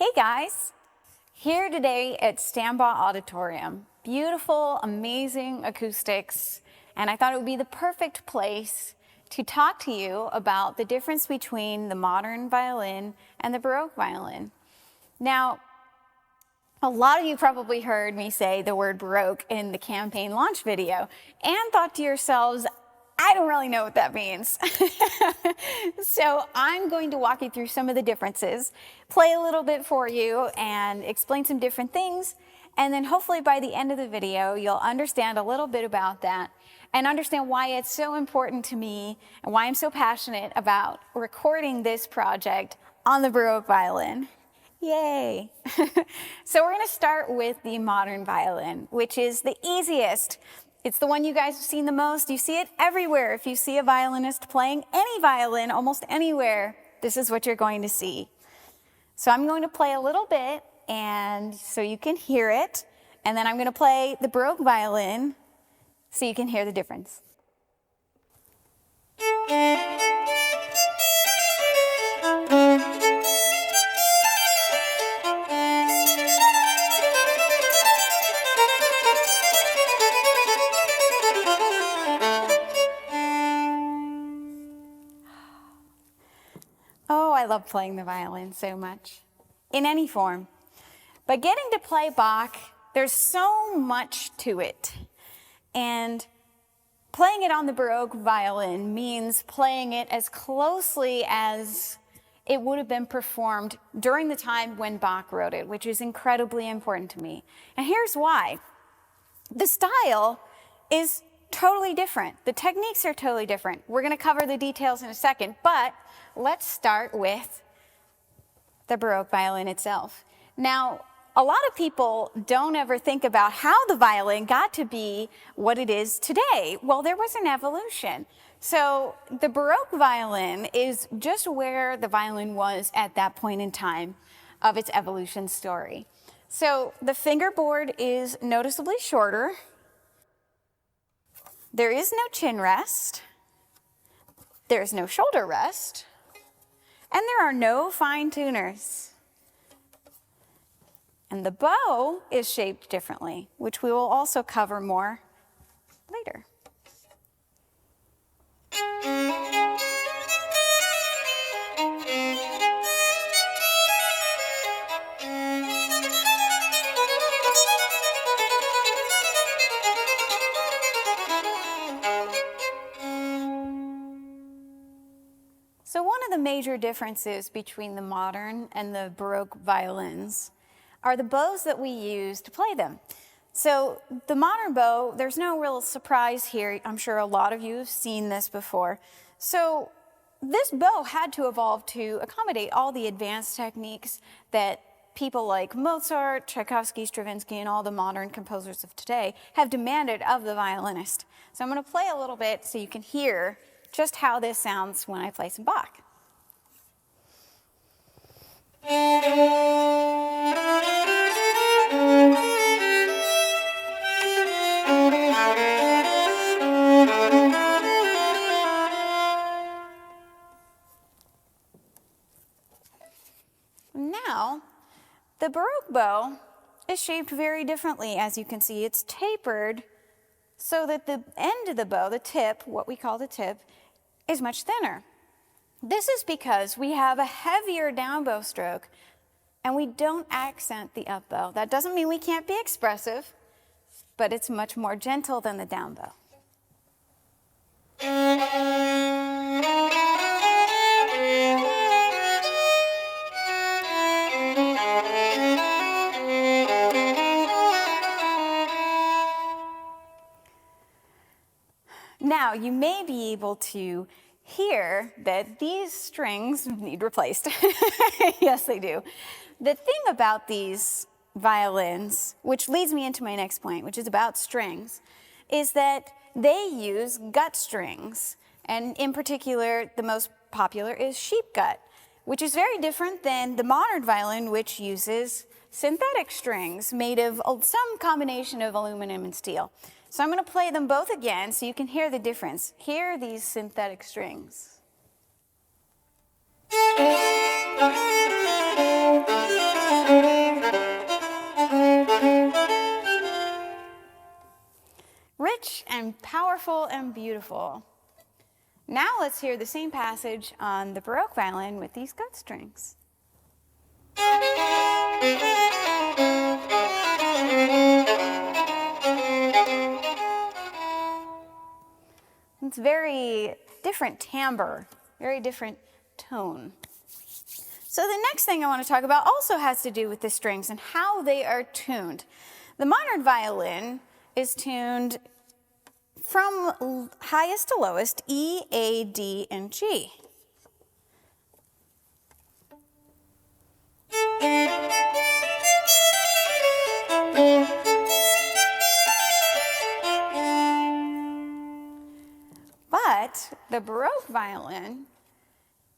Hey guys, here today at Stambaugh Auditorium. Beautiful, amazing acoustics, and I thought it would be the perfect place to talk to you about the difference between the modern violin and the Baroque violin. Now, a lot of you probably heard me say the word Baroque in the campaign launch video and thought to yourselves, I don't really know what that means. So I'm going to walk you through some of the differences, play a little bit for you, and explain some different things. And then hopefully by the end of the video, you'll understand a little bit about that and understand why it's so important to me and why I'm so passionate about recording this project on the Baroque violin. Yay! So we're going to start with the modern violin, which is the easiest. It's the one you guys have seen the most. You see it everywhere. If you see a violinist playing any violin, almost anywhere, this is what you're going to see. So I'm going to play a little bit, and so you can hear it. And then I'm going to play the Baroque violin so you can hear the difference. Oh, I love playing the violin so much, in any form. But getting to play Bach, there's so much to it. And playing it on the Baroque violin means playing it as closely as it would have been performed during the time when Bach wrote it, which is incredibly important to me. And here's why. The style is totally different. The techniques are totally different. We're going to cover the details in a second, but let's start with the Baroque violin itself. Now, a lot of people don't ever think about how the violin got to be what it is today. Well, there was an evolution. So the Baroque violin is just where the violin was at that point in time of its evolution story. So the fingerboard is noticeably shorter. There is no chin rest. There's no shoulder rest. And there are no fine tuners. And the bow is shaped differently, which we will also cover more later. So one of the major differences between the modern and the Baroque violins are the bows that we use to play them. So the modern bow, there's no real surprise here. I'm sure a lot of you have seen this before. So this bow had to evolve to accommodate all the advanced techniques that people like Mozart, Tchaikovsky, Stravinsky, and all the modern composers of today have demanded of the violinist. So I'm going to play a little bit so you can hear just how this sounds when I play some Bach. Now, the Baroque bow is shaped very differently. As you can see, it's tapered so that the end of the bow, the tip, what we call the tip, is much thinner. This is because we have a heavier down bow stroke and we don't accent the up bow. That doesn't mean we can't be expressive, but it's much more gentle than the down bow. Now, you may be able to hear that these strings need replaced. Yes, they do. The thing about these violins, which leads me into my next point, which is about strings, is that they use gut strings. And in particular, the most popular is sheep gut, which is very different than the modern violin, which uses synthetic strings made of some combination of aluminum and steel. So I'm going to play them both again so you can hear the difference. Hear these synthetic strings. powerful and beautiful. Now let's hear the same passage on the Baroque violin with these gut strings. It's very different timbre, very different tone. So the next thing I want to talk about also has to do with the strings and how they are tuned. The modern violin is tuned from highest to lowest, E, A, D, and G. But the Baroque violin,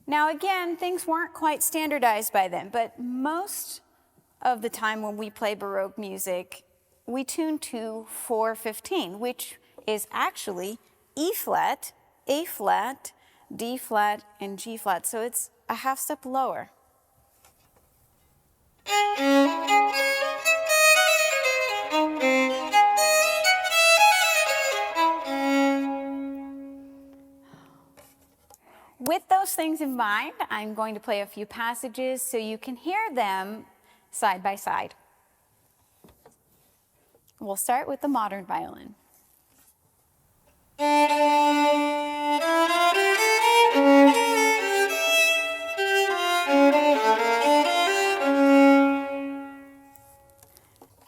now again, things weren't quite standardized by then, but most of the time when we play Baroque music, we tune to 4/15, which is actually E flat, A flat, D flat, and G flat. So it's a half step lower. With those things in mind, I'm going to play a few passages so you can hear them side by side. We'll start with the modern violin.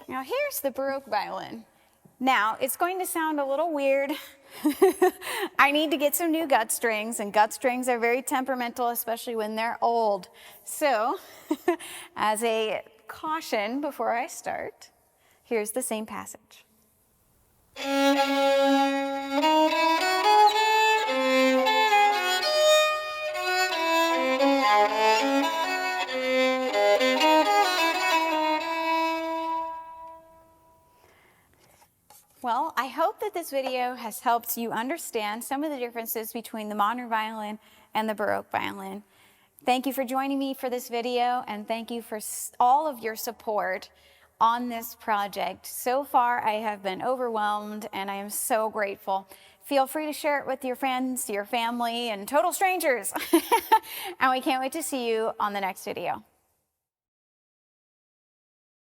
Now here's the Baroque violin. Now, it's going to sound a little weird. I need to get some new gut strings, and gut strings are very temperamental, especially when they're old. So, as a caution before I start, here's the same passage. Well, I hope that this video has helped you understand some of the differences between the modern violin and the Baroque violin. Thank you for joining me for this video, and thank you for all of your support on this project. So far, I have been overwhelmed, and I am so grateful. Feel free to share it with your friends, your family, and total strangers. And we can't wait to see you on the next video.